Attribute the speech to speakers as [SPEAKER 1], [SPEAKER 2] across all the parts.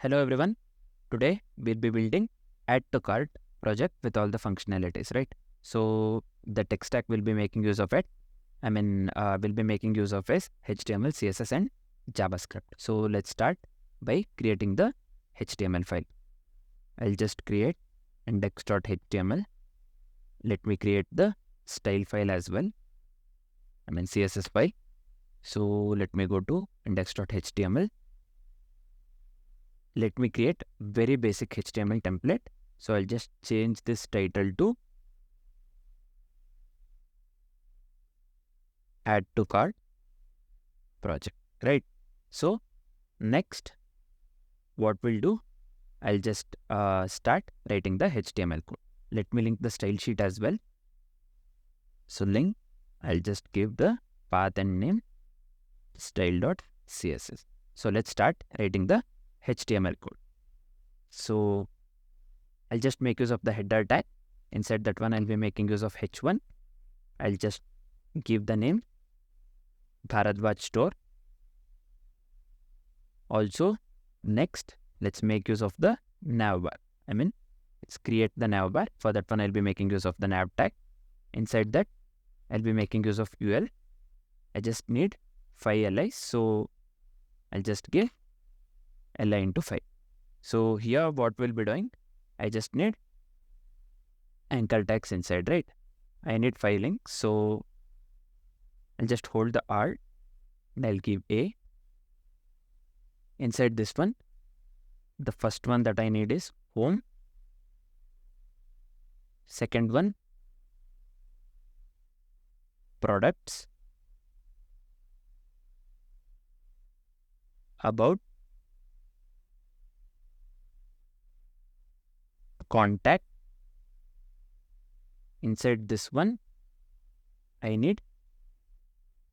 [SPEAKER 1] Hello everyone. Today we'll be building add to cart project with all the functionalities, right? So the tech stack we'll be making use of it. We'll be making use of is HTML, CSS and JavaScript. So let's start by creating the HTML file. I'll just create index.html. Let me create the style file as well. CSS file. So let me go to index.html. Let me create very basic HTML template. So I'll just change this title to add to cart project, right? So next, what we'll do, I'll just start writing the HTML code. Let me link the style sheet as well. So link, I'll just give the path and name style.css. So let's start writing the HTML code. So I'll just make use of the header tag. Inside that one, I'll be making use of h1. I'll just give the name Bharadwaj store. Also, next, let's make use of the navbar. Let's create the navbar. For that one, I'll be making use of the nav tag. Inside that, I'll be making use of ul. I just need 5 li's, so I'll just give li into 5. So here, what we'll be doing, I just need anchor tags inside, right? I need 5 links, so I'll just hold the Alt and I'll give A. Inside this one, the first one that I need is home. Second one, products. About, contact. Inside this one, I need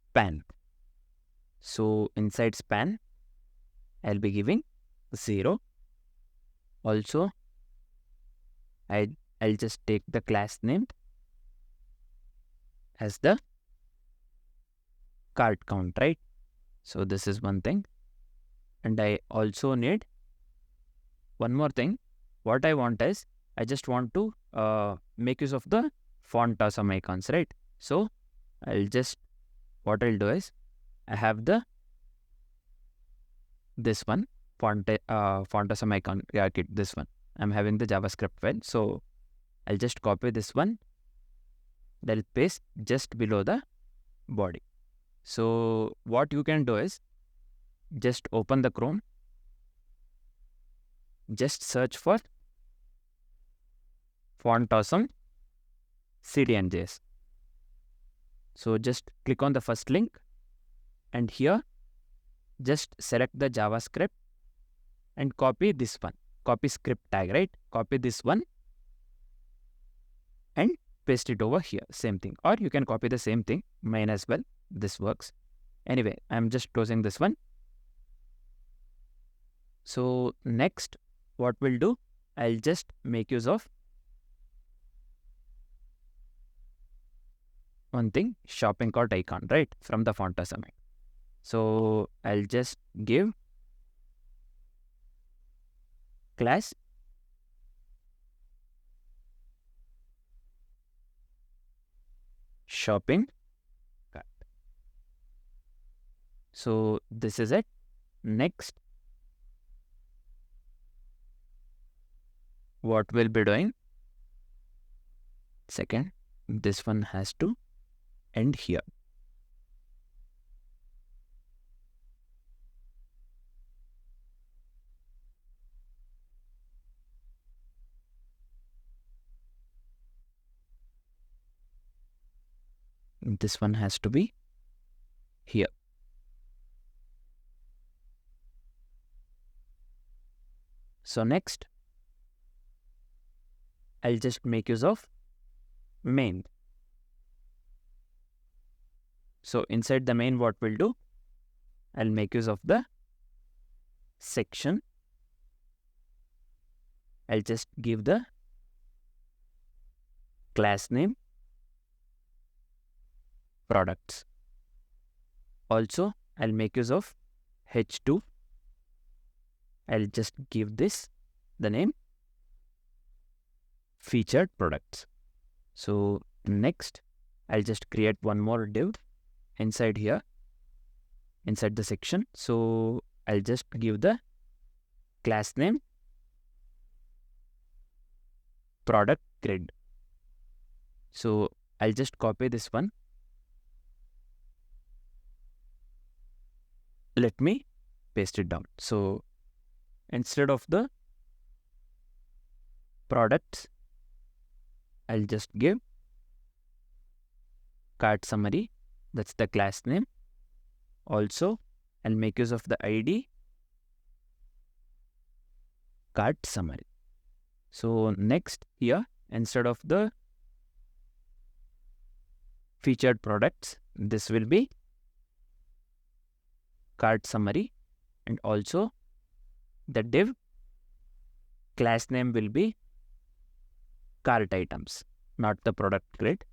[SPEAKER 1] span. So inside span, I'll be giving 0. Also, I'll just take the class name as the cart count, right? So this is one thing. And I also need one more thing. What I want is, I just want to make use of the font awesome icons, right? So what I'll do is, I have this one, font awesome icon kit, this one. I'm having the JavaScript file. So I'll just copy this one. I'll paste just below the body. So what you can do is, just open the Chrome. Just search for font awesome cdn.js. So just click on the first link, and here just select the JavaScript and copy this one. Copy script tag, right? Copy this one and paste it over here. Same thing. Or you can copy the same thing, mine as well. This works. Anyway, I'm just closing this one. So next, what we'll do, I'll just make use of one thing, shopping cart icon, right? From the font awesome. So I'll just give class shopping cart. So this is it. Next, what we'll be doing, second, this one has to end here. This one has to be here. So next, I'll just make use of main. So inside the main, what we'll do, I'll make use of the section. I'll just give the class name products. Also, I'll make use of h2 I'll just give this the name featured products. So next, I'll just create one more div inside here, inside the section. So I'll just give the class name product grid. So I'll just copy this one. Let me paste it down. So instead of the products, I'll just give cart summary. That's the class name. Also, I'll make use of the ID cart summary. So next here, instead of the featured products, this will be cart summary, and also the div class name will be cart items, not the product grid.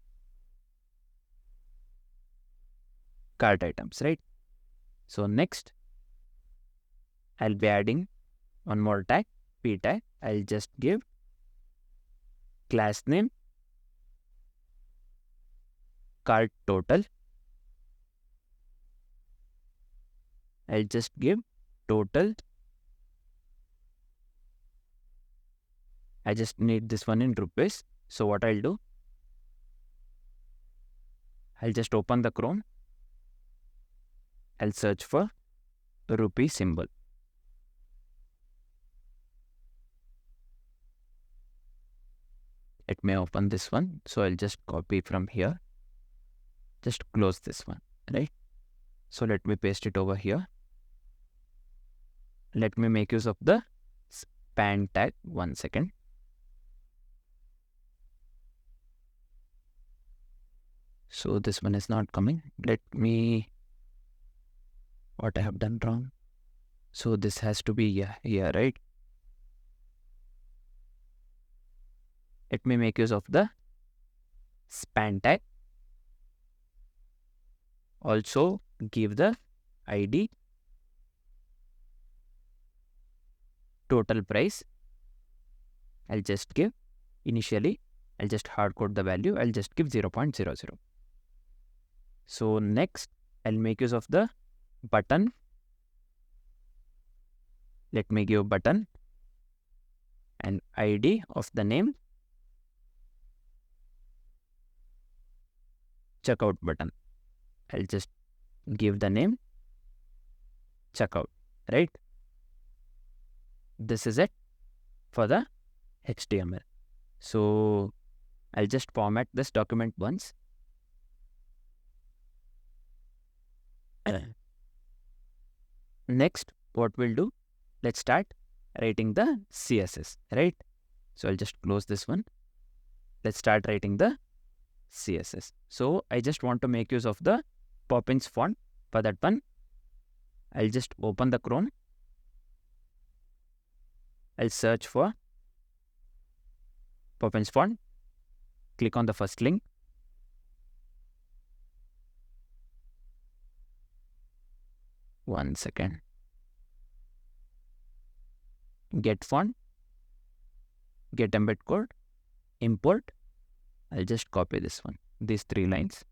[SPEAKER 1] Cart items, right? So next, I'll be adding one more tag, p tag. I'll just give class name cart total. I'll just give total. I just need this one in rupees. So what I'll do, I'll just open the Chrome. I'll search for the rupee symbol. Let me open this one. So I'll just copy from here. Just close this one, right? So let me paste it over here. Let me make use of the span tag. 1 second. So this one is not coming. Let me, what I have done wrong. So this has to be here, right? Let me make use of the span tag. Also give the ID total price. I'll just give initially, I'll just hard code the value. I'll just give 0.00. So next, I'll make use of the button. Let me give button and ID of the name checkout button. I'll just give the name checkout, right? This is it for the HTML. So I'll just format this document once. Next, what we'll do, let's start writing the CSS, right? So I'll just close this one. Let's start writing the CSS. So I just want to make use of the Poppins font. For that one, I'll just open the Chrome. I'll search for Poppins font. Click on the first link. One second. Get font, get embed code, import. I'll just copy this one, these 3 lines,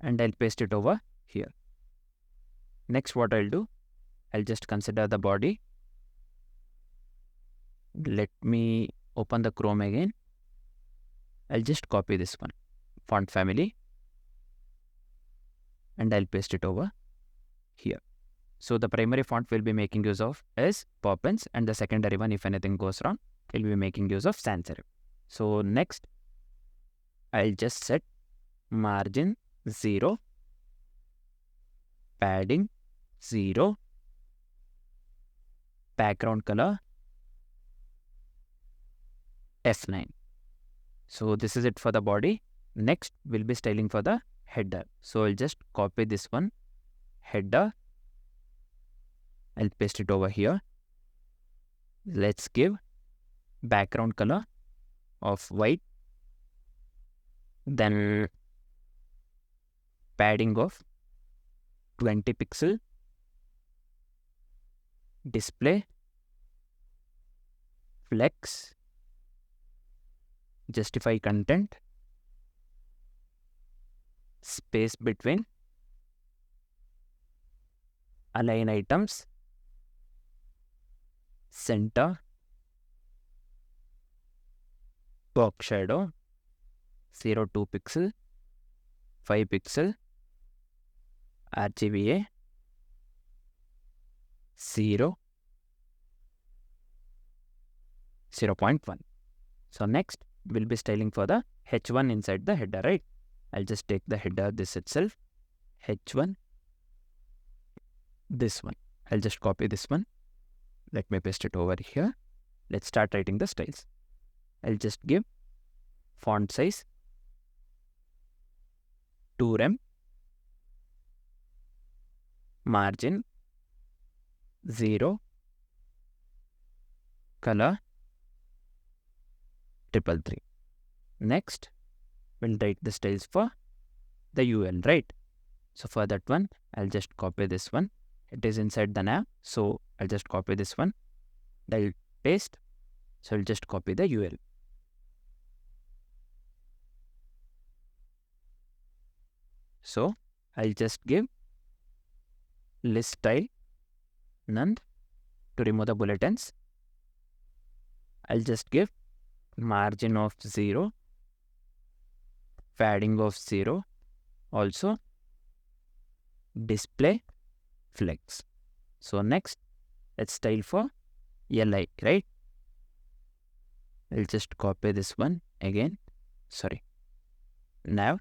[SPEAKER 1] and I'll paste it over here. Next, what I'll do, I'll just consider the body. Let me open the Chrome again. I'll just copy this one, font family, and I'll paste it over here. So the primary font we'll be making use of is Poppins, and the secondary one, if anything goes wrong, we'll be making use of sans serif. So next, I'll just set margin 0, padding 0, background color F9. So this is it for the body. Next, we'll be styling for the header. So I'll just copy this one, header. I'll paste it over here. Let's give background color of white, then padding of 20 pixel, display, flex, justify content, space between, align items, center, box shadow, 0.2 pixel, 5 pixel, RGBA, 0.1. So next, we'll be styling for the H1 inside the header, right? I'll just take the header, this itself, H1, this one. I'll just copy this one. Let me paste it over here. Let's start writing the styles. I'll just give font size 2 rem, margin 0, color 333. Next, we'll write the styles for the UL, right? So for that one, I'll just copy this one. It is inside the nav, so I'll just copy this one. I'll paste. So I'll just copy the UL. So I'll just give list style none to remove the bulletins. I'll just give margin of 0, padding of 0, also display flex. So next, let's style for LI, right? I'll just copy this one again. Sorry. Now,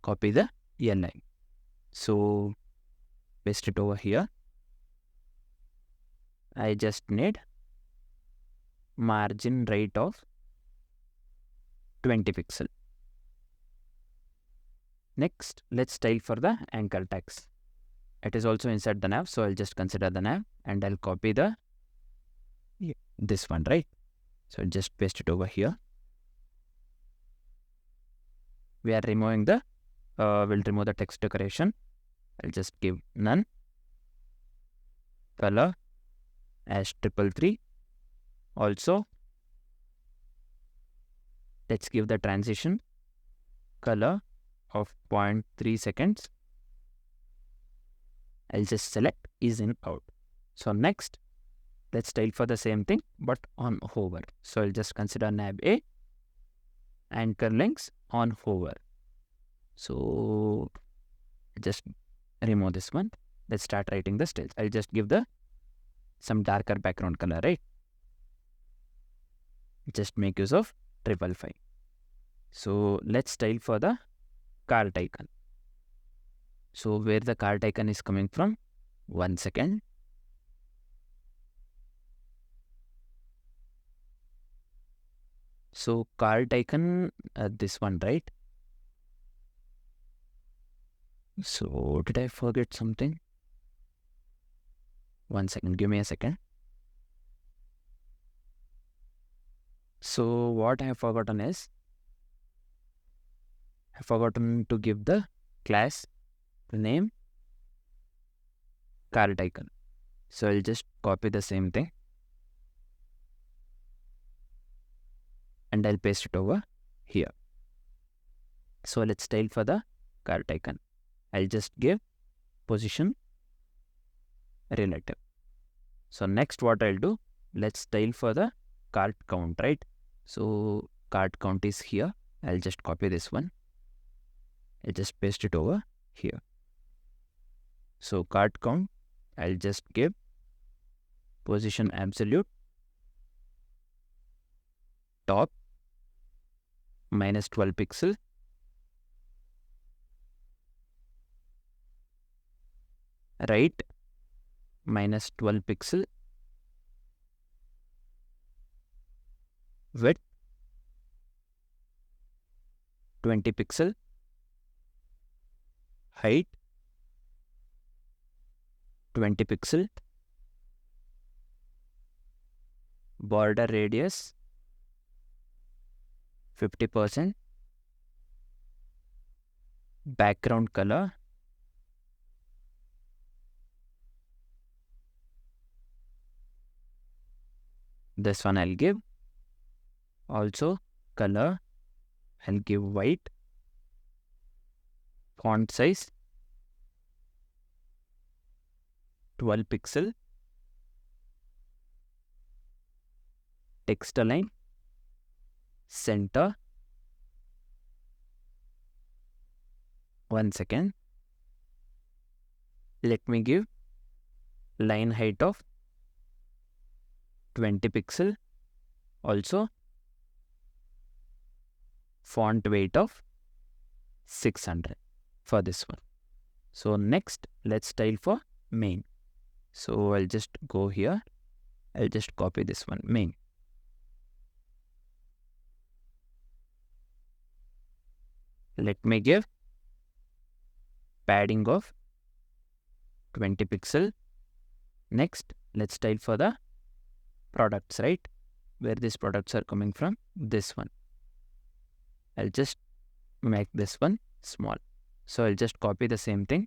[SPEAKER 1] copy the LI. So paste it over here. I just need margin right of 20 pixel. Next, let's style for the anchor tags. It is also inside the nav, so I'll just consider the nav and I'll copy the this one, right? So I'll just paste it over here. We are removing the we'll remove the text decoration. I'll just give none, color as 333. Also, let's give the transition color of 0.3 seconds. I'll just select is in out. So next, let's style for the same thing but on hover. So I'll just consider nav A, anchor links on hover. So just remove this one. Let's start writing the styles. I'll just give the some darker background color, right? Just make use of 555. So let's style for the cart icon. So where the cart icon is coming from? 1 second. So cart icon, this one, right? So did I forget something? 1 second, give me a second. So what I have forgotten is, I have forgotten to give the class name cart icon. So I'll just copy the same thing and I'll paste it over here. So let's style for the cart icon. I'll just give position relative. So next what I'll do, let's style for the cart count, right? So cart count is here. I'll just copy this one. I'll just paste it over here. So cart count, I'll just give position absolute, top minus 12 pixel, right minus 12 pixel, width 20 pixel, height 20 pixel, border radius 50%, background color This one I'll give. Also color, I'll give white. Font size 12 pixel. Text align, center. 1 second. Let me give line height of 20 pixel. Also font weight of 600 for this one. So next, let's style for main. So I'll just go here. I'll just copy this one, main. Let me give padding of 20 pixel. Next, let's style for the products, right? Where these products are coming from, this one. I'll just make this one small. So I'll just copy the same thing.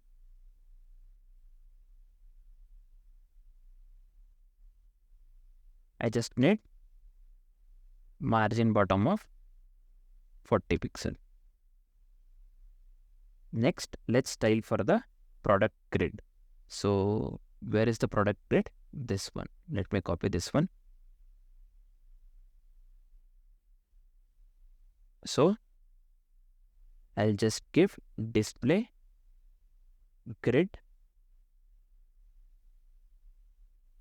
[SPEAKER 1] I just need margin bottom of 40 pixel. Next, let's style for the product grid. So where is the product grid? This one. Let me copy this one. So I'll just give display grid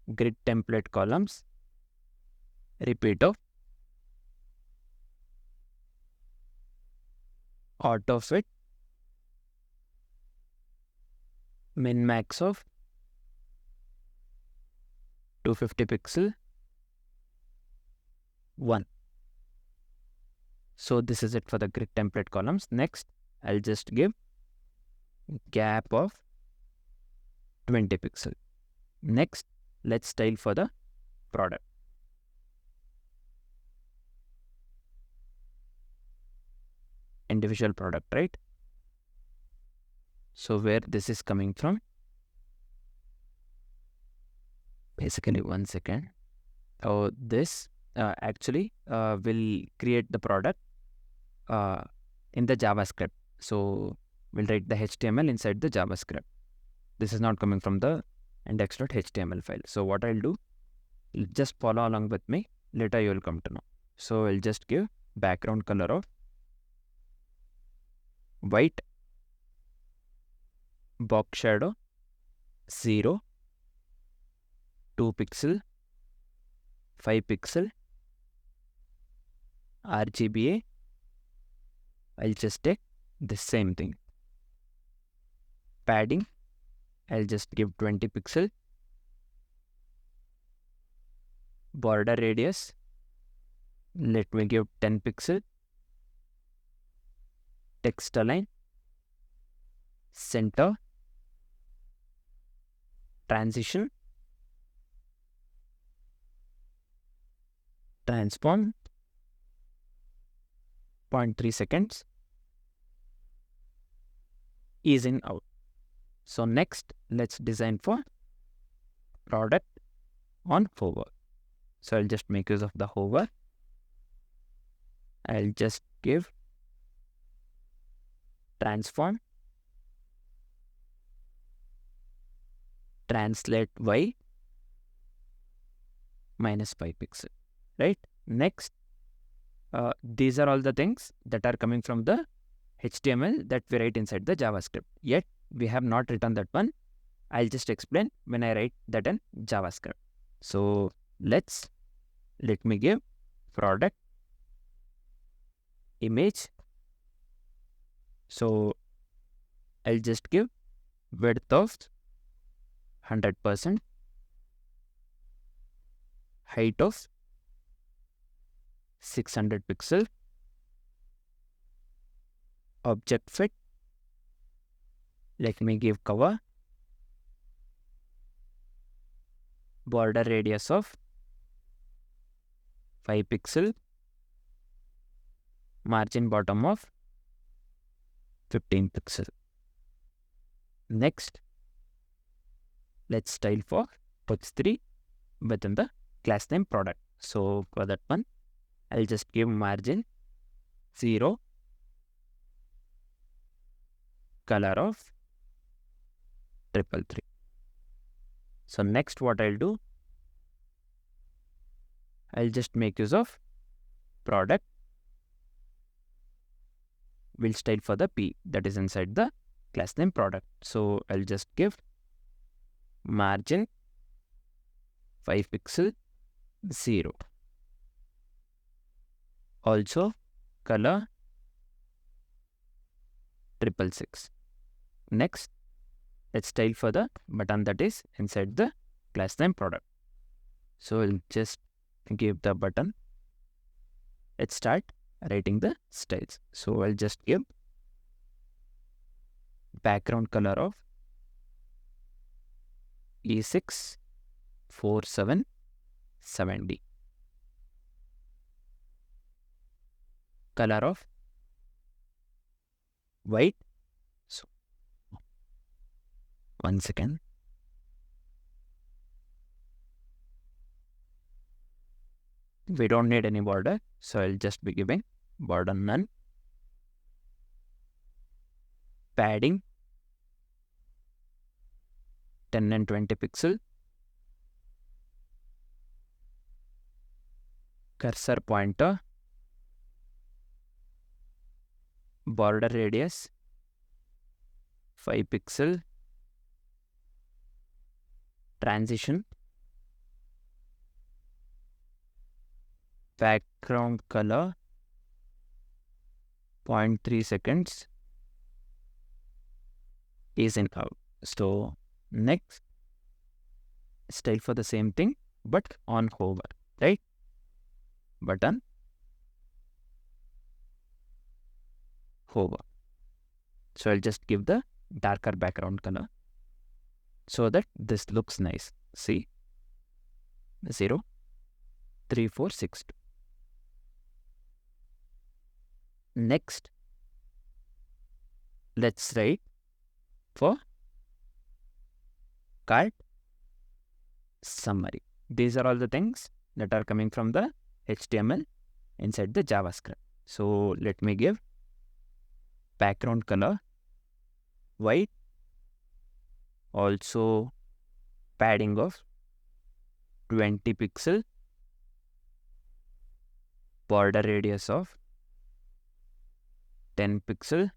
[SPEAKER 1] template columns, repeat of auto fit, min max of 250 pixel 1. So this is it for the grid template columns. Next, I'll just give gap of 20 pixel. Next, let's style for the product. Individual product, right? So where this is coming from? Basically, 1 second. This actually will create the product in the JavaScript. So we'll write the HTML inside the JavaScript. This is not coming from the index.html file. So what I'll do, just follow along with me. Later you will come to know. So I'll just give background color of white, box shadow 0, 2 pixel, 5 pixel, RGBA. I'll just take the same thing. Padding, I'll just give 20 pixel. Border radius, let me give 10 pixel. Text align, center, transition, transform 0.3 seconds, ease in out. So next, let's design for product on hover. So I'll just make use of the hover. I'll just give transform, translate y -5 pixel, right? Next, these are all the things that are coming from the HTML that we write inside the JavaScript. Yet we have not written that one. I'll just explain when I write that in JavaScript. So let me give product image. So I'll just give width of 100%, height of 600 pixel, object fit, let me give cover, border radius of 5 pixel, margin bottom of 15 pixel. Next, let's style for h3 within the class name product. So for that one, I'll just give margin 0, color of 333. So next what I'll do, I'll just make use of product will style for the P that is inside the class name product. So I'll just give margin 5 pixel 0. Also color 666. Next, let's style for the button that is inside the class name product. So I'll just give the button. Let's start writing the styles. So I'll just give background color of E6 4770. Color of white. So 1 second. We don't need any border, so I'll just be giving border none. Padding 10 and 20 pixel. Cursor pointer. Border radius 5 pixel. Transition. Background color 0.3 seconds is in out. So next, style for the same thing but on hover, right? Button hover. So I'll just give the darker background color so that this looks nice. See, 0 3 4 6 2. Next, let's write for cart summary. These are all the things that are coming from the HTML inside the JavaScript. So let me give background color white, also padding of 20 pixel, border radius of 10 pixel,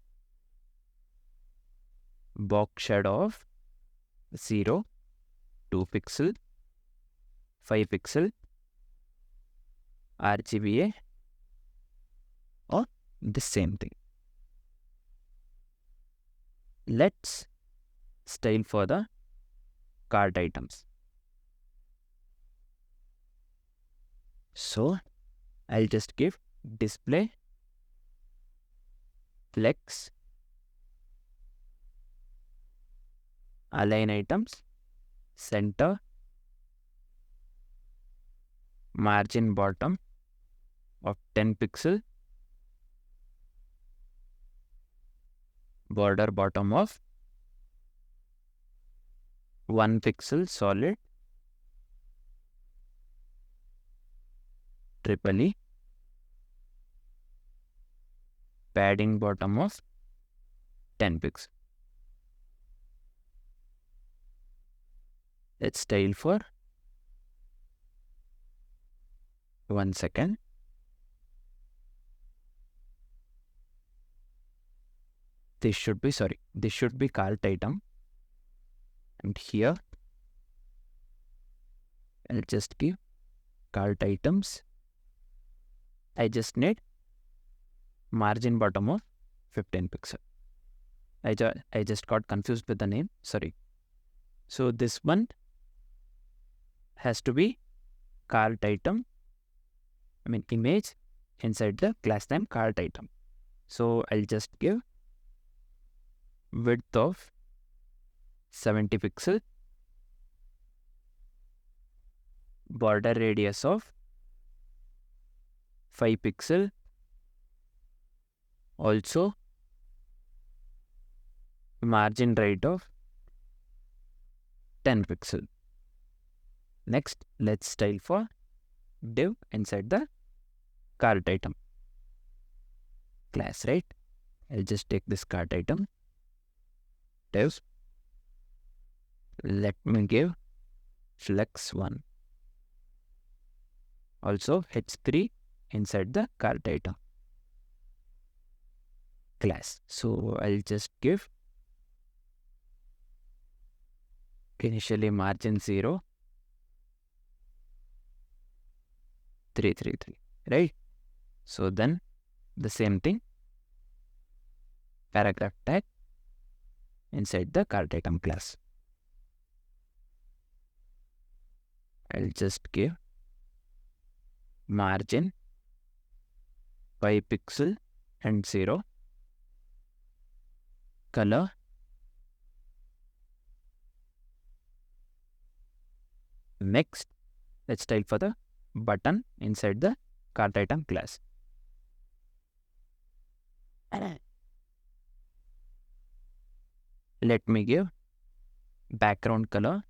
[SPEAKER 1] box shadow of 0 2 pixel, 5 pixel, RGBA or the same thing. Let's style for the cart items. So I'll just give display flex align items center margin bottom of 10 pixel, border bottom of 1 pixel solid, triple E, padding bottom of 10 pixel. Let's style for 1 second. This should be cart item, and here I'll just give cart items. I just need margin bottom of 15 pixel. I just got confused with the name, sorry. So this one has to be cart item, image inside the class name cart item. So I'll just give width of 70 pixel, border radius of 5 pixel, also margin right of 10 pixel. Next, let's style for div inside the cart item class, right? I'll just take this cart item div. Let me give flex1. Also h3 inside the cart item class. So I'll just give initially margin 0, 333, right? So then the same thing, paragraph tag inside the cart item class. I'll just give margin 5 pixel and 0, color next. Let's style for the button inside the cart item class. Let me give background color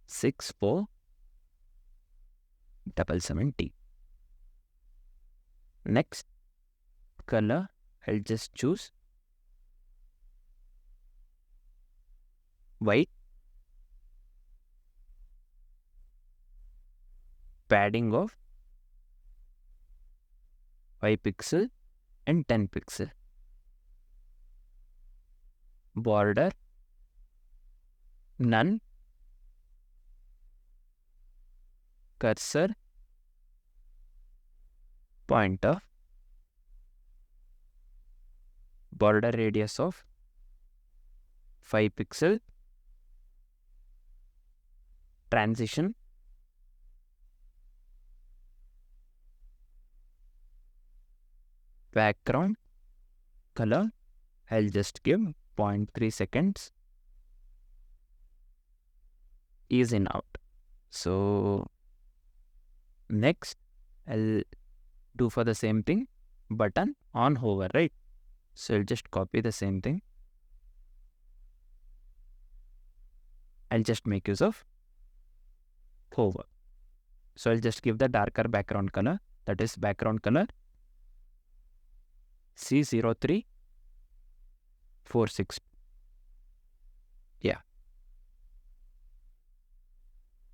[SPEAKER 1] 64770. Next color, I'll just choose white, padding of 5 pixel and 10 pixel, border none, cursor pointer, border radius of 5 pixel, transition, background color, I'll just give 0.3 seconds, ease in out. So next I'll do for the same thing, button on hover, right? So I'll just copy the same thing. I'll just make use of hover. So I'll just give the darker background color, that is background color C0346. Yeah.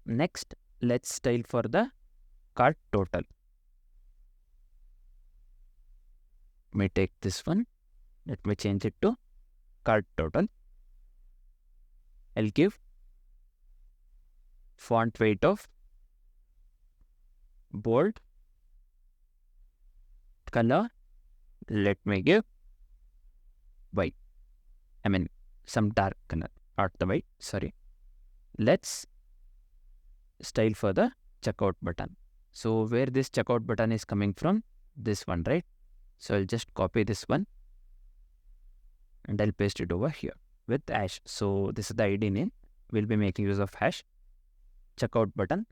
[SPEAKER 1] Next, let's style for the cart total. Let me take this one. Let me change it to cart total. I'll give font weight of bold, color, let me give white. I mean some dark color, not the white, sorry. Let's style for the checkout button. So where this checkout button is coming from, this one, right? So I'll just copy this one and I'll paste it over here with hash. So this is the ID name. We'll be making use of hash checkout button.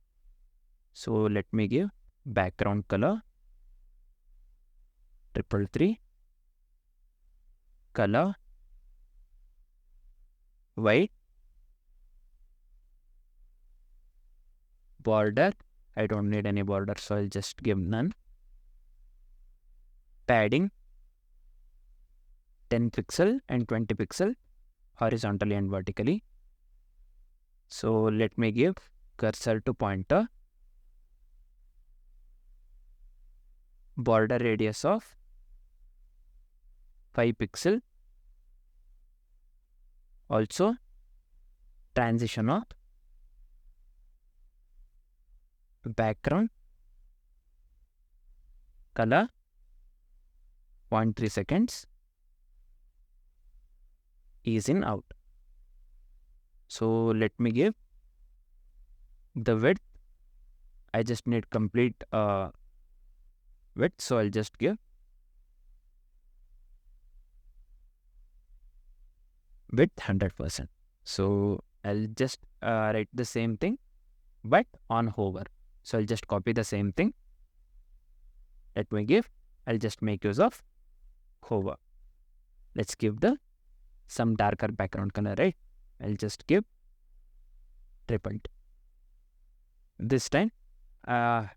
[SPEAKER 1] So let me give background color 333, color white, border, I don't need any border, so I'll just give none, padding 10 pixel and 20 pixel horizontally and vertically. So let me give cursor to pointer, border radius of 5 pixel, also transition of background color 0.3 seconds, ease in out. So let me give the width, I just need complete width, so I'll just give width 100%. So I'll just write the same thing but on hover. So I'll just copy the same thing. Let me give, I'll just make use of hover. Let's give the some darker background color, right? I'll just give tripled. This time, I'll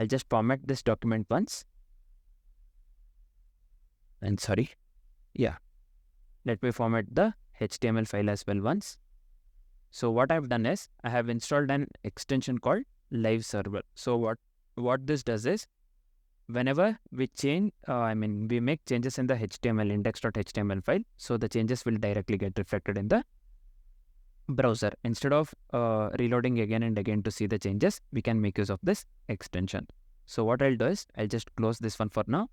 [SPEAKER 1] just format this document once. And sorry, yeah, let me format the HTML file as well once. So what I've done is I have installed an extension called live server. So what this does is, whenever we change, we make changes in the HTML index.html file, so the changes will directly get reflected in the browser. Instead of reloading again and again to see the changes, we can make use of this extension. So what I'll do is I'll just close this one for now.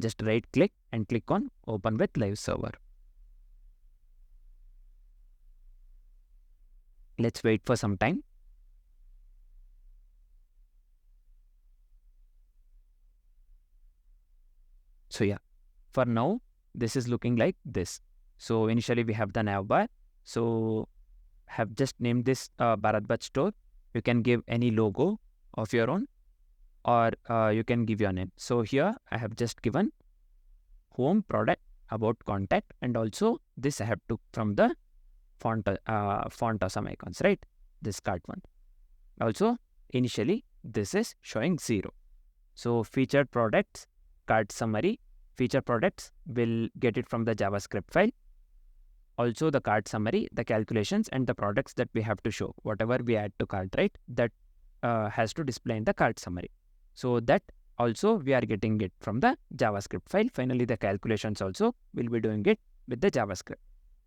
[SPEAKER 1] Just right click and click on open with live server. Let's wait for some time. So yeah, for now, this is looking like this. So initially we have the navbar. So have just named this Bharadwaj store. You can give any logo of your own, or you can give your name. So here I have just given home, product, about, contact, and also this I have took from the font awesome icons, right? This card one. Also initially this is showing 0. So featured products, card summary, feature products will get it from the JavaScript file. Also the card summary, the calculations and the products that we have to show, whatever we add to cart, right? That has to display in the card summary. So that also we are getting it from the JavaScript file. Finally, the calculations also will be doing it with the JavaScript.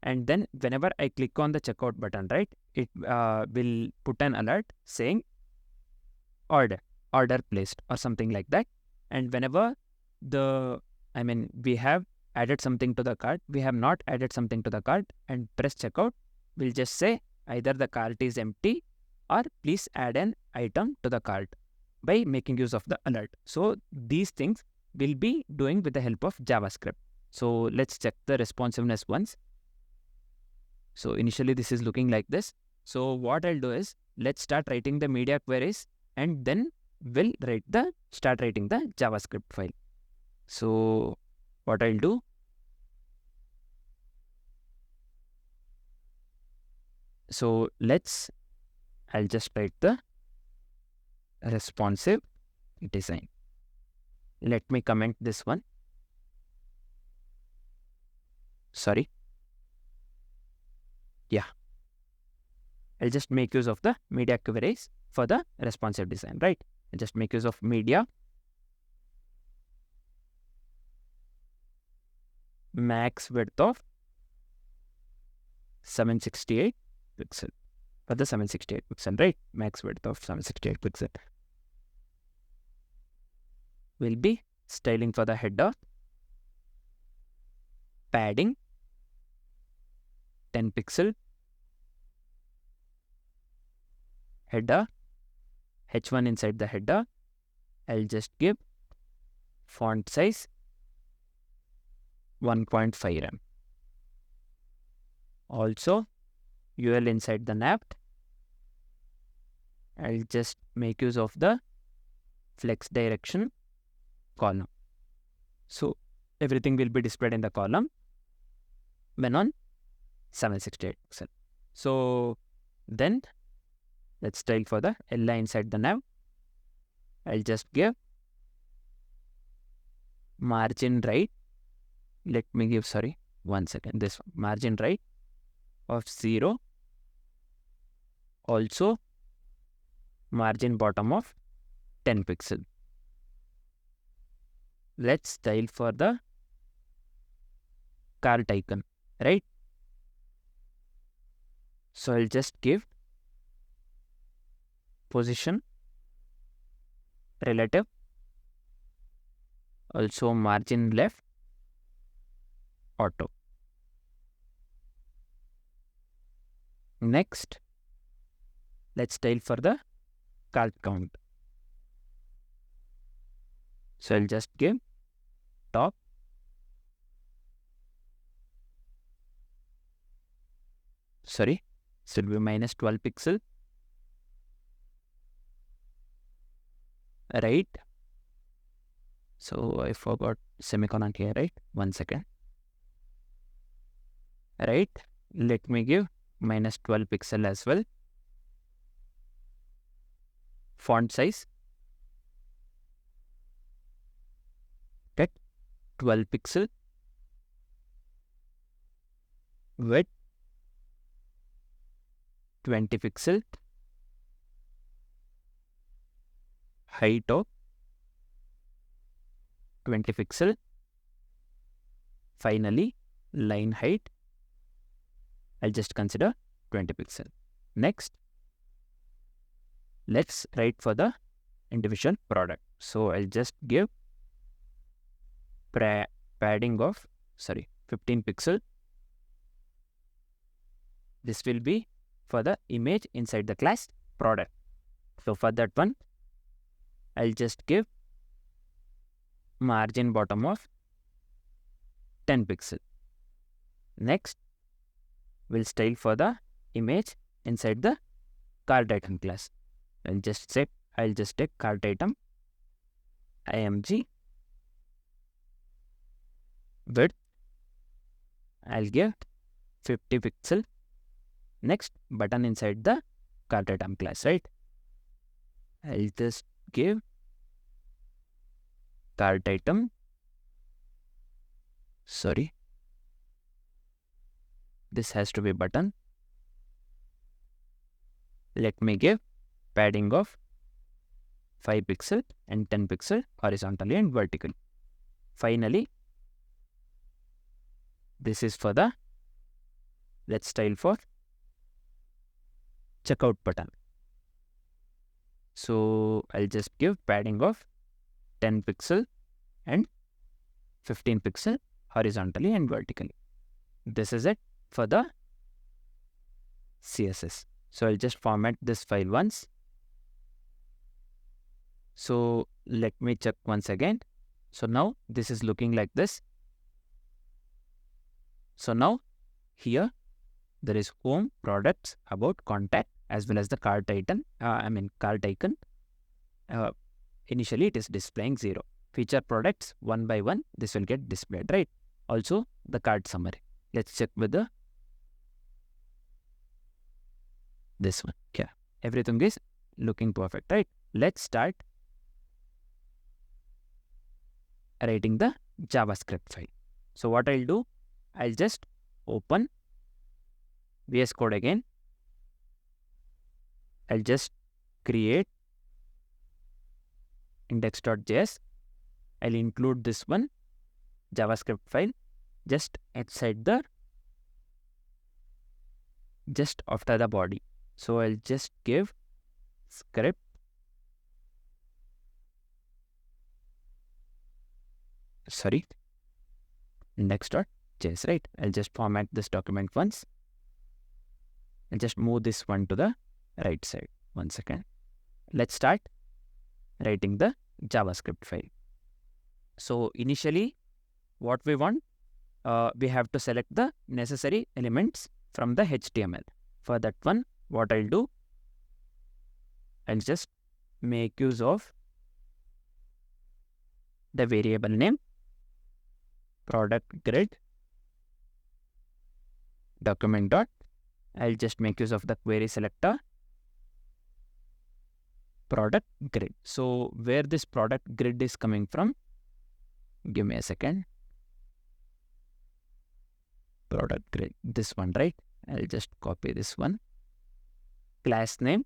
[SPEAKER 1] And then whenever I click on the checkout button, right, it will put an alert saying order placed or something like that. And whenever we have added something to the cart, we have not added something to the cart and press checkout, we'll just say either the cart is empty or please add an item to the cart by making use of the alert. So these things will be doing with the help of JavaScript. So let's check the responsiveness once. So initially this is looking like this. So what I'll do is, let's start writing the media queries and then we'll start writing the JavaScript file. So what I'll do, I'll just write the responsive design. Let me comment this one. Sorry. Yeah. I'll just make use of the media queries for the responsive design, right? I'll just make use of media max width of 768 pixel for the 768 pixel, right? Max width of 768 pixel. Will be styling for the header, padding 10 pixel, header, h1 inside the header, I'll just give font size 1.5 rem. Also UL inside the nav, I'll just make use of the flex direction column. So everything will be displayed in the column when on 768 pixel. So then let's style for the LI inside the nav. I'll just give margin right. Let me give, sorry, 1 second. This margin right of 0. Also margin bottom of 10 pixel. Let's style for the cart icon, right? So I'll just give position relative, also margin left auto. Next, let's style for the cart count. So I'll just give top, sorry, should be minus 12 pixel, right? So I forgot semicolon here, right? 1 second. Right, let me give minus 12 pixel as well. font size at 12 pixel, width 20 pixel, height of 20 pixel, finally line height I'll just consider 20 pixel. Next, let's write for the individual product. So I'll just give padding of 15 pixel. This will be for the image inside the class product. So for that one, I'll just give margin bottom of 10 pixel. Next, we'll style for the image inside the cart item class. I'll just take cart item img, width I'll give 50 pixel. Next, button inside the cart item class, right? I'll just give cart item, this has to be button. Let me give padding of 5 pixel and 10 pixel horizontally and vertically. Finally, this is for the, let's style for checkout button. So I'll just give padding of 10 pixel and 15 pixel horizontally and vertically. This is it for the CSS. So I'll just format this file once. So let me check once again. So now this is looking like this. So now here there is home, products, about, contact, as well as the cart item. Cart icon. Initially it is displaying 0. Feature products one by one. This will get displayed, right? Also the cart summary. Let's check with this one. Yeah, everything is looking perfect, right? Let's start writing the JavaScript file. So what I'll do, I'll just open VS Code again. I'll just create index.js. I'll include this one JavaScript file just after the body. So I'll just give script index.js, right? I'll just format this document once. I'll just move this one to the right side. 1 second. Let's start writing the JavaScript file. So initially, what we want, we have to select the necessary elements from the HTML. For that one, what I'll do, I'll just make use of the variable name product grid document dot. I'll just make use of the query selector product grid. So where this product grid is coming from, give me a second. Product grid, this one, right? I'll just copy this one. Class name.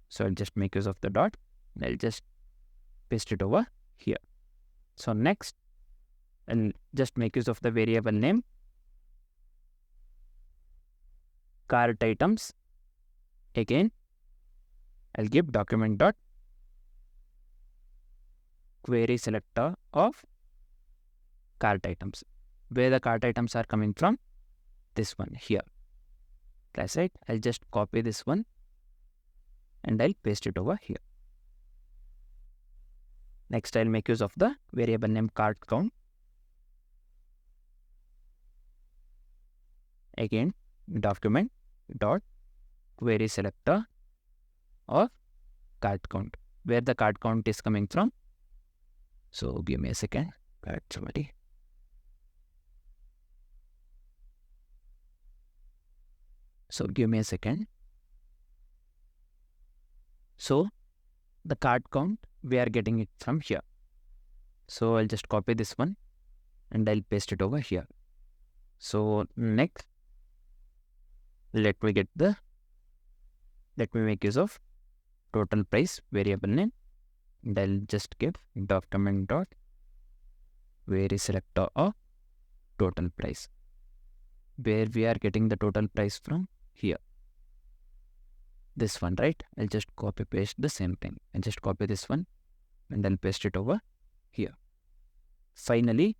[SPEAKER 1] So I'll just make use of the dot. I'll just paste it over here. So next, I'll just make use of the variable name cart items. Again, I'll give document dot query selector of cart items. Where the cart items are coming from, this one here. That's right. I'll just copy this one and I'll paste it over here. Next, I'll make use of the variable name cart count. Again, document dot query selector of cart count. Where the cart count is coming from. So give me a second. Somebody. So give me a second. So the card count, we are getting it from here. So I'll just copy this one and I'll paste it over here. So next, let me make use of total price variable name, and I'll just give document dot query selector of total price, where we are getting the total price from here. This one, right? I'll just copy paste the same thing. I'll just copy this one and I'll paste it over here. Finally,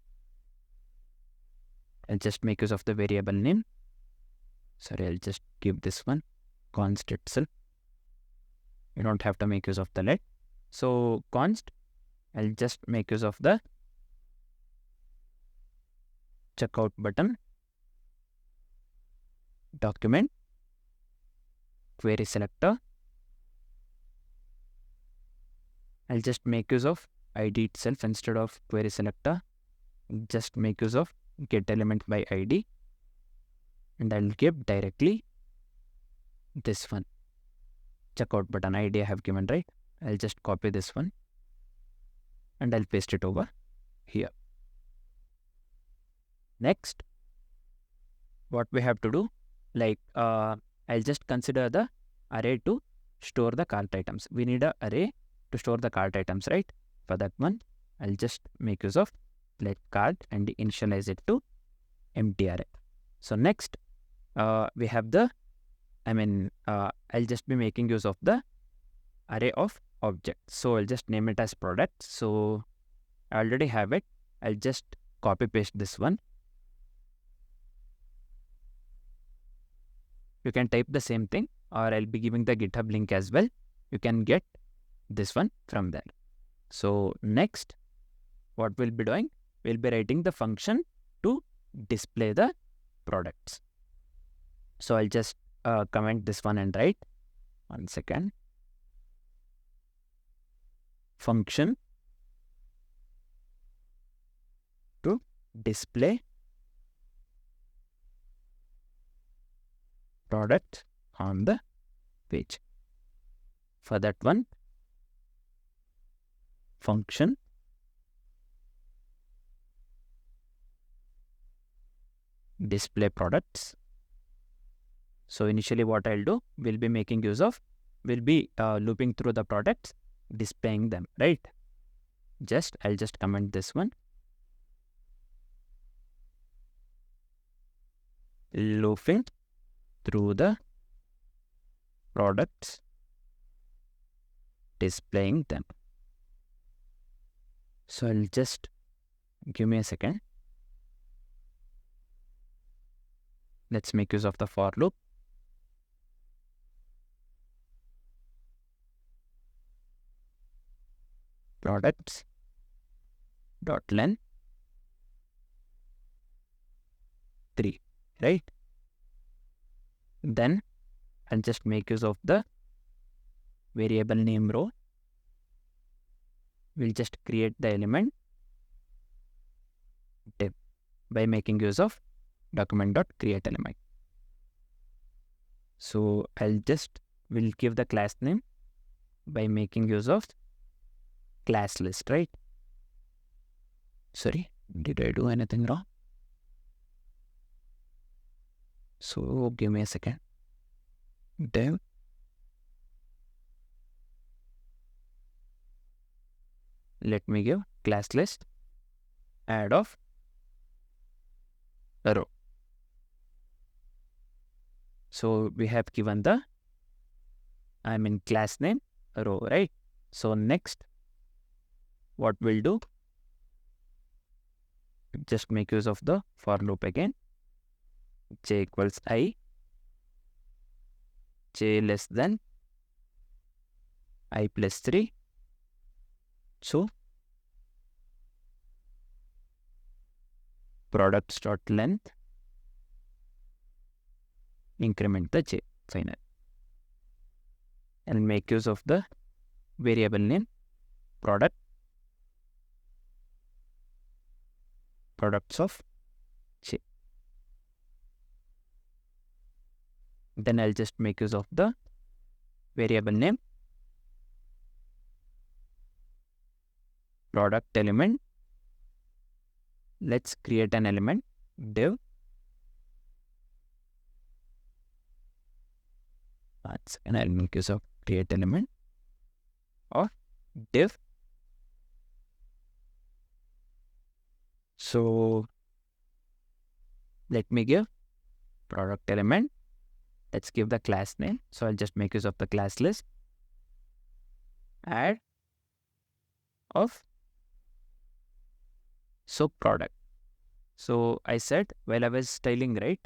[SPEAKER 1] I'll just make use of the variable name. Sorry, I'll just give this one const itself. You don't have to make use of the let. So const, I'll just make use of the checkout button document query selector. I'll just make use of ID itself instead of query selector. Just make use of get element by ID, and I'll give directly this one checkout button ID I have given, right? I'll just copy this one and I'll paste it over here. Next, what we have to do, like I'll just consider the array to store the cart items. We need an array to store the cart items, right? For that one, I'll just make use of let cart and initialize it to empty array. So next, we have the, I'll just be making use of the array of objects. So I'll just name it as product. So I already have it. I'll just copy paste this one. You can type the same thing, or I'll be giving the GitHub link as well. You can get this one from there. So next, what we'll be doing, we'll be writing the function to display the products. So I'll just comment this one and write, one second, function to display product on the page. For that one, function display products. So initially what I'll do, we'll be making use of, we'll be looping through the products, displaying them, right? I'll just comment this one. Looping through the products, displaying them. So I'll just, give me a second. Let's make use of the for loop. Products dot length 3, right? Then I'll just make use of the variable name row. We'll just create the element div by making use of document.create element. So we'll give the class name by making use of class list, right? Sorry, did I do anything wrong? So give me a second. Div let me give class list add of a row. So we have given the class name row, right? So next, what we'll do, just make use of the for loop again. J equals I, j less than I plus 3. So products dot length, increment the j final, and make use of the variable name products of j. Then I'll just make use of the variable name product element. Let's create an element div. And I'll make use of create element of div. So let me give product element. Let's give the class name. So I'll just make use of the class list. Add of so product. So I said while I was styling, right?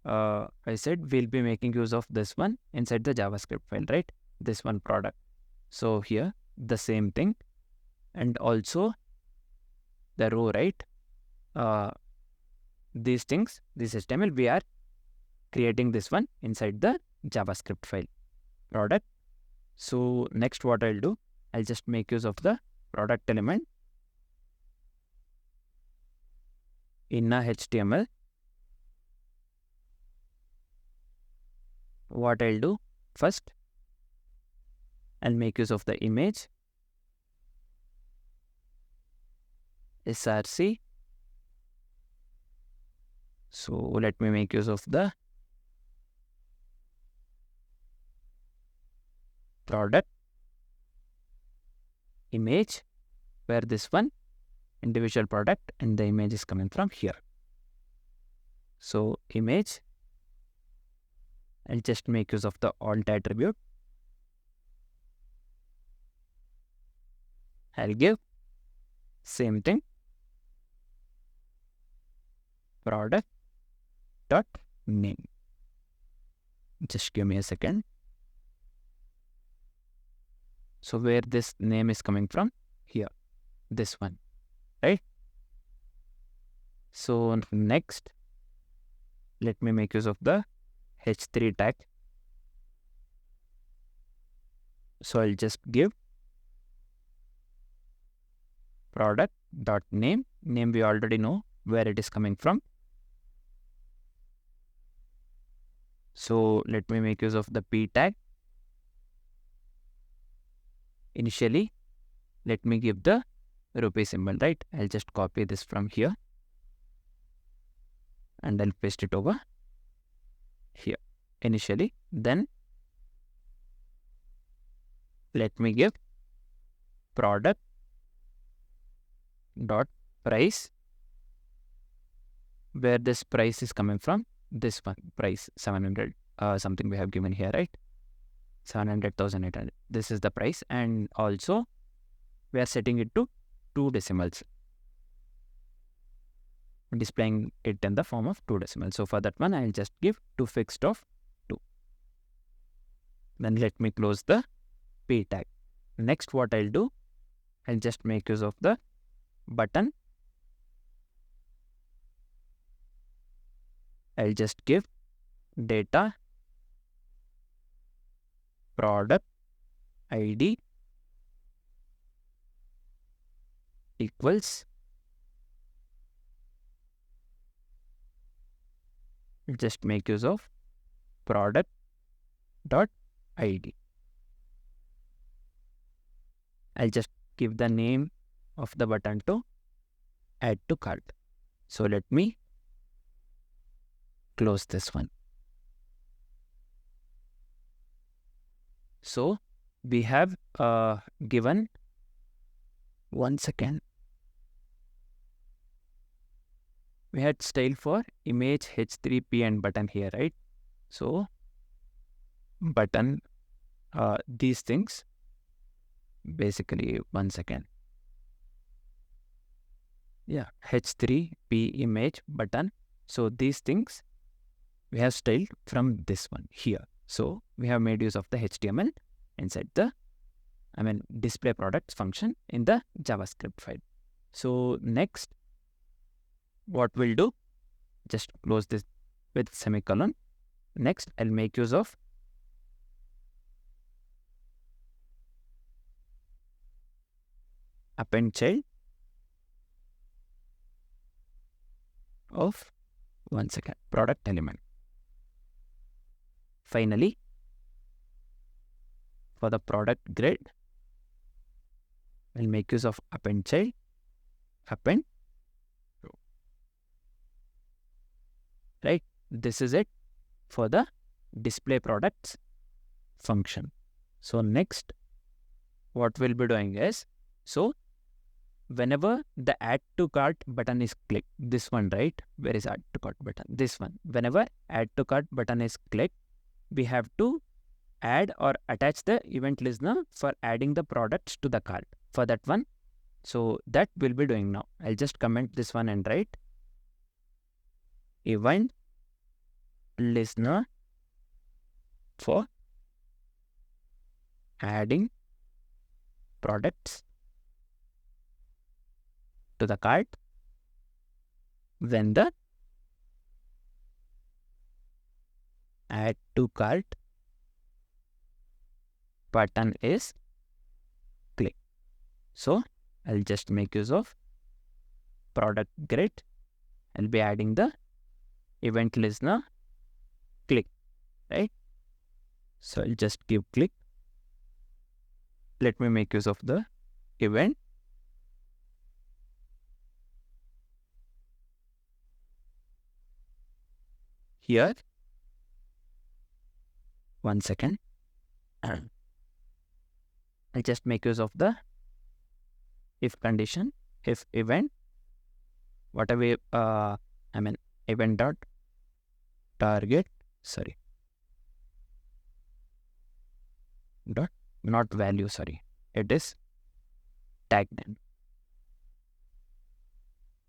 [SPEAKER 1] I said we'll be making use of this one inside the JavaScript file, right? This one product. So here the same thing, and also the row, right? These things, this HTML, we are creating this one inside the JavaScript file product. So next what I'll do, I'll just make use of the product element in a HTML. What I'll do first, I'll make use of the image src. So let me make use of the product image, where this one individual product and the image is coming from here. So image, I'll just make use of the alt attribute. I'll give same thing, product dot name. Just give me a second. So where this name is coming from, here, this one, right? So next, let me make use of the h3 tag. So I'll just give product dot name. Name we already know where it is coming from. So let me make use of the p tag. Initially, let me give the rupee symbol, right? I'll just copy this from here and I'll paste it over here initially. Then let me give product dot price, where this price is coming from, this one price 700 something we have given here, right? 700,800. This is the price, and also we are setting it to 2 decimals, displaying it in the form of 2 decimals. So for that one, I'll just give to fixed of 2. Then let me close the p tag. Next what I'll do, I'll just make use of the button. I'll just give data product ID equals, just make use of product dot ID. I'll just give the name of the button to add to cart. So let me close this one. So we have given, one second, we had style for image h3p and button here, right? So button, these things, basically, one second. Yeah, h3p image button. So these things we have styled from this one here. So we have made use of the HTML inside the, display products function in the JavaScript file. So next, what we'll do, just close this with semicolon. Next, I'll make use of append child of, one second, product element. Finally, for the product grid, I'll make use of append child, append row. Right? This is it for the display products function. So next, what we'll be doing is, so whenever the add to cart button is clicked, this one, right? Where is add to cart button? This one. Whenever add to cart button is clicked, we have to add or attach the event listener for adding the products to the cart. For that one, so that we'll be doing now. I'll just comment this one and write event listener for adding products to the cart when the add to cart button is clicked. So I'll just make use of product grid. I'll be adding the event listener click, right? So I'll just give click. Let me make use of the event. Here, one second. I'll just make use of the if condition, if event, whatever, event dot target, dot, not value, it is tag name.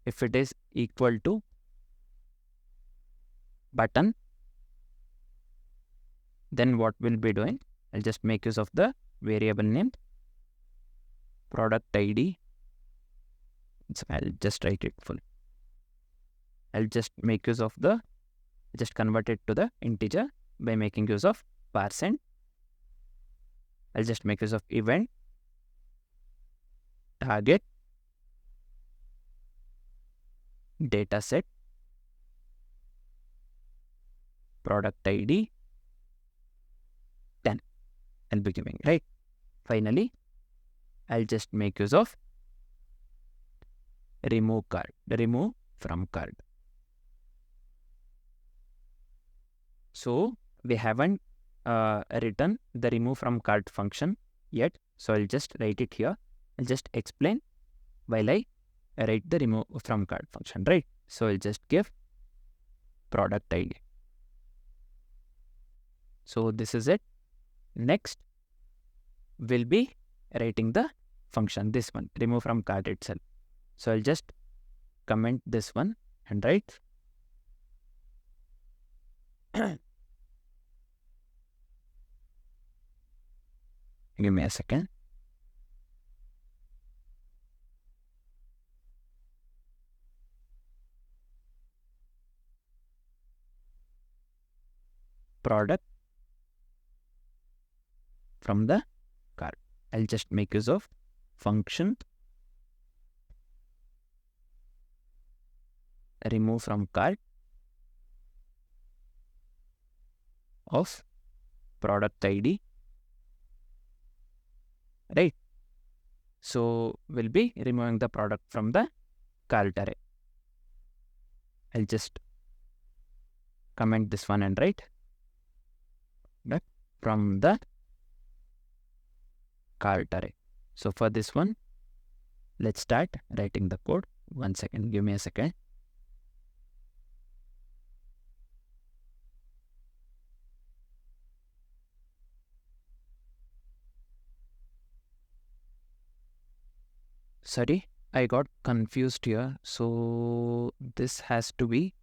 [SPEAKER 1] If it is equal to button, then what we'll be doing, I'll just make use of the variable name, product ID. So I'll just write it full. I'll just make use of the, just convert it to the integer by making use of %. I'll just make use of event target dataset product ID 10. I'll be giving, right? Finally, I'll just make use of remove card, remove from card. So we haven't written the remove from card function yet. So I'll just write it here. I'll just explain while I write the remove from card function, right? So I'll just give product ID. So this is it. Next, we'll be writing the function, this one, remove from cart itself. So I'll just comment this one and write give me a second. Product from the cart. I'll just make use of function remove from cart of product ID, right? So we'll be removing the product from the cart array. I'll just comment this one and write that from the cart array. So for this one, let's start writing the code. One second, give me a second. Sorry, I got confused here. So this has to be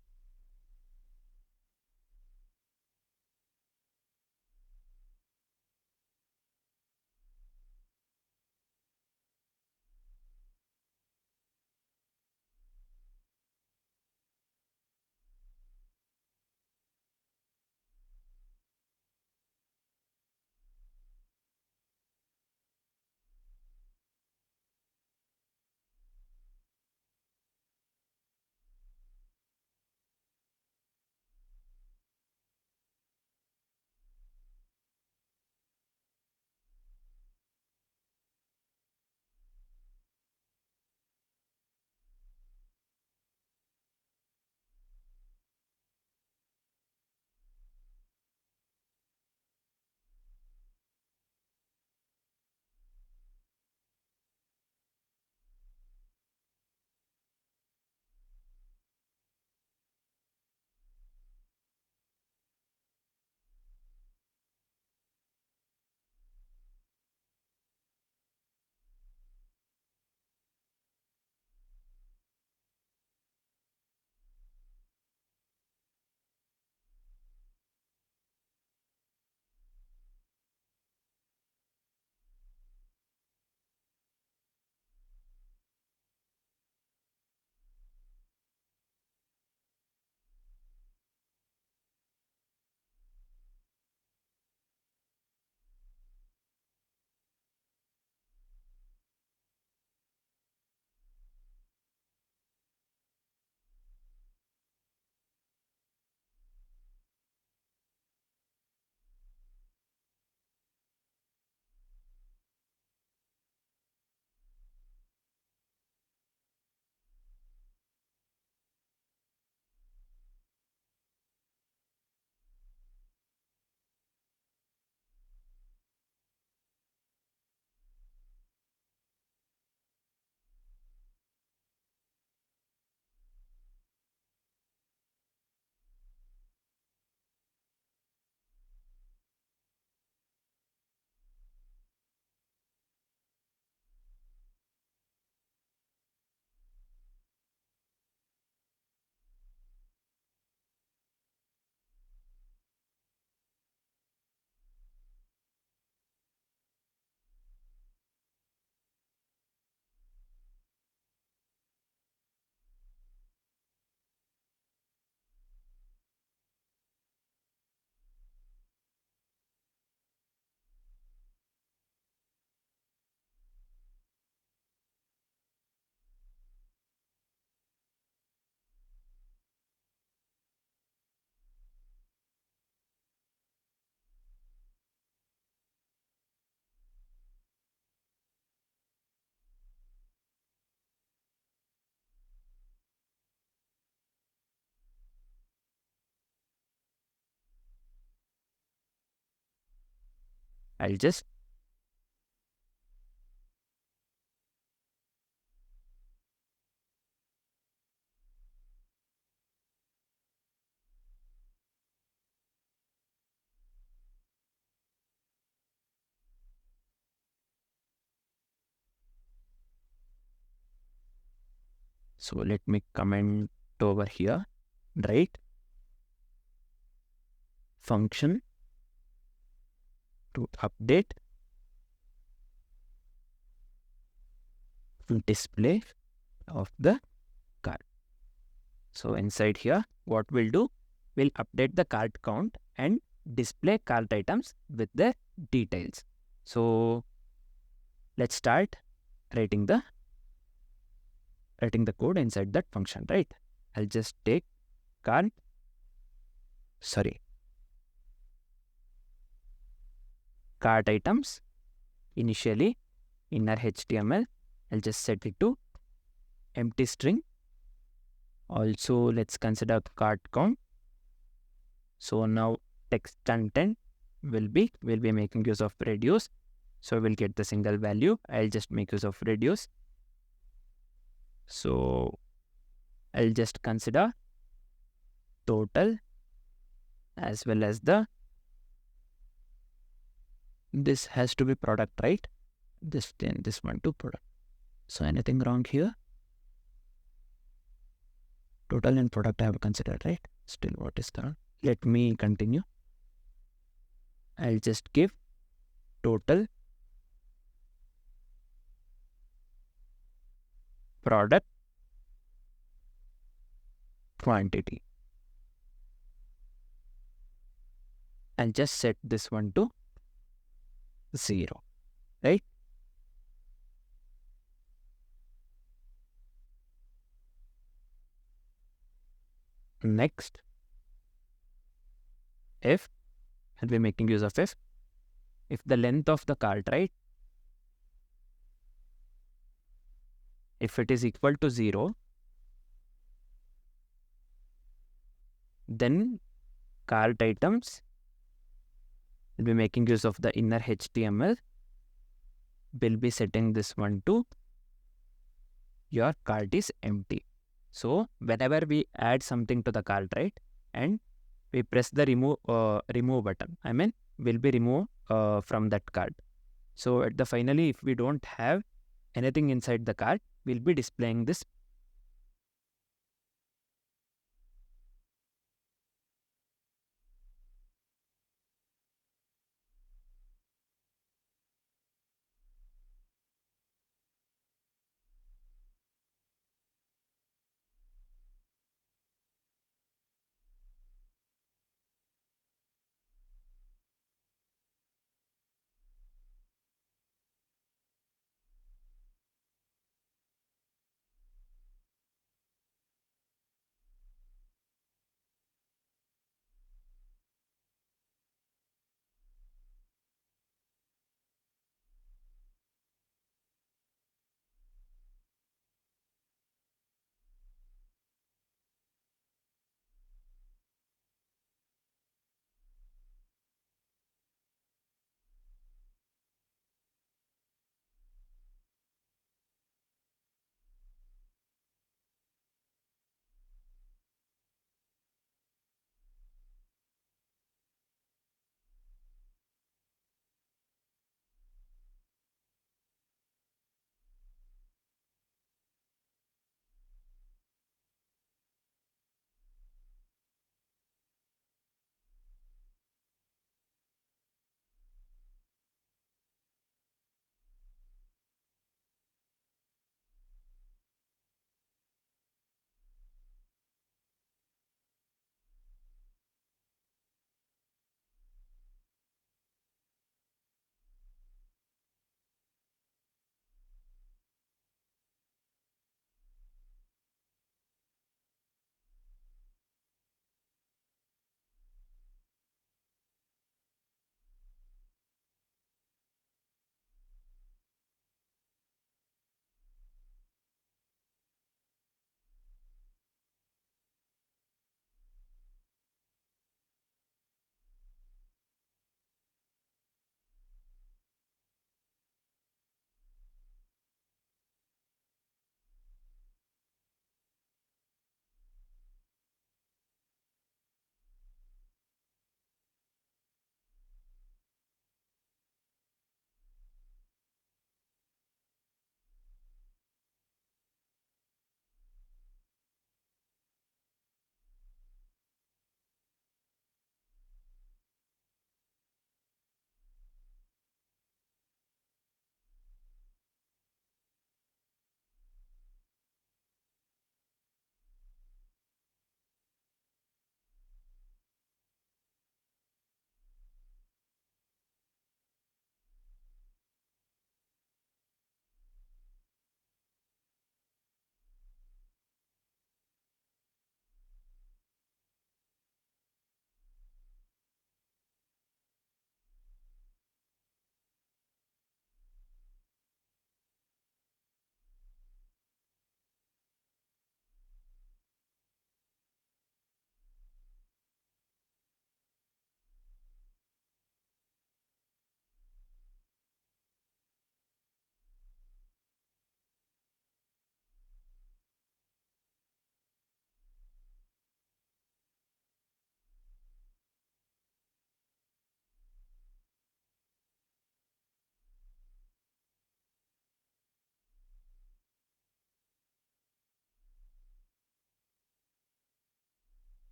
[SPEAKER 1] I'll just so let me comment over here, right? Function to update display of the cart. So inside here, what we'll do, we'll update the cart count and display cart items with their details. So let's start writing the code inside that function, right? I'll just take cart items. Initially, inner HTML, I'll just set it to empty string. Also, let's consider cart count. So now text content we'll be making use of reduce. So we'll get the single value. I'll just make use of reduce. So I'll just consider total as well as this has to be product, right? This one to product. So anything wrong here? Total and product I have considered, right? Still, what is that? Let me continue. I'll just give total product quantity. And just set this one to 0, right? Next, if, I'll be making use of if the length of the cart, right? If it is equal to 0, then cart items will be making use of the inner HTML. Will be setting this one to your cart is empty. So whenever we add something to the cart, right, and we press the remove button, will be removed from that cart. So at the finally, if we don't have anything inside the cart, we'll be displaying this